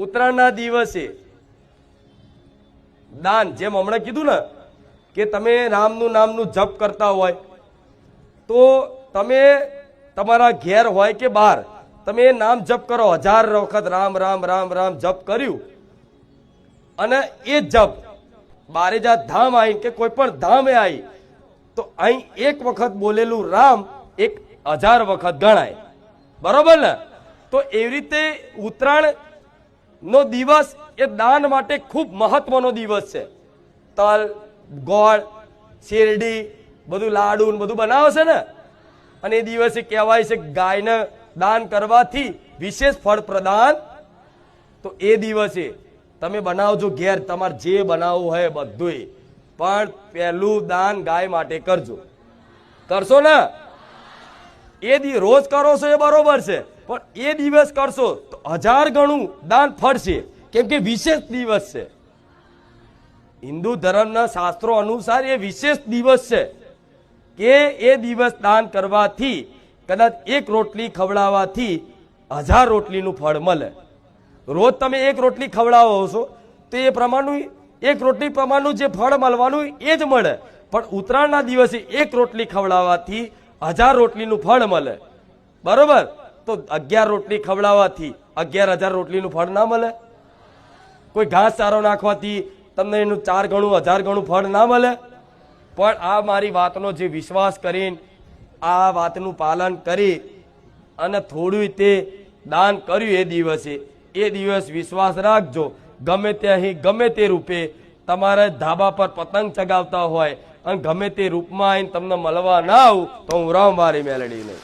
ઉત્તરાયણના દિવસે દાન, જેમ હમણાં કીધું ને કે તમે રામનું નામનું જપ કરતા હોય તો તમે તમારા ઘેર હોય કે બહાર તમે નામ જપ કરો, 1000 વખત રામ રામ રામ રામ જપ કર્યું, અને એ જપ બારેજા ધામ આવી કે કોઈ પણ ધામે આવી તો અહીં એક વખત બોલેલું રામ 1000 વખત ગણાય, બરોબર ને? તો એવી રીતે ઉત્તરાયણ નો દિવસ એ દાન માટે ખૂબ મહત્વનો દિવસ છે. તલ, ગોળ, શેરડી, બધું લાડુ બધું બનાવે છે ને, અને એ દિવસે કહેવાય છે ગાયને દાન કરવાથી વિશેષ ફળ પ્રદાન. તો એ દિવસે તમે બનાવજો ઘેર, તમારે જે બનાવવું હોય બધું, પણ પહેલું દાન ગાય માટે કરજો. કરશો ને? એ રોજ કરો છો એ બરોબર છે, પણ એ દિવસ કરશો તો 1000 ગણું દાન ફળશે, કેમ કે વિશેષ દિવસ છે. હિન્દુ ધર્મના શાસ્ત્રો અનુસાર એ વિશેષ દિવસ છે કે એ દિવસ દાન કરવાથી કદાચ 1 રોટલી ખવડાવવાથી 1000 રોટલીનું ફળ મળે. રોજ તમે 1 રોટલી ખવડાવો છો તો એ પ્રમાણનું 1 રોટલી પ્રમાણનું જે ફળ મળવાનું એ જ મળે, પણ ઉત્તરાયણના દિવસે 1 રોટલી ખવડાવવાથી 1000 રોટલીનું ફળ મળે, બરોબર? તો 11 રોટલી ખવડાવવાથી 11000 રોટલીનું ફળ ના મળે? કોઈ ઘાસ ચારો નાખવાથી તમને એનું 4 ગણું 1000 ગણું ફળ ના મળે? પણ આ મારી વાતનો જે વિશ્વાસ કરીને આ વાતનું પાલન કરી અને થોડું તે દાન કર્યું એ દિવસ વિશ્વાસ રાખજો, ગમે ત્યાં ગમે તે રૂપે તમારે ધાબા પર પતંગ ચગાવતા હોય અને ગમે તે રૂપમાં આવીને તમને મળવા ના આવું તો હું રામ મારી મેલડી નહીં.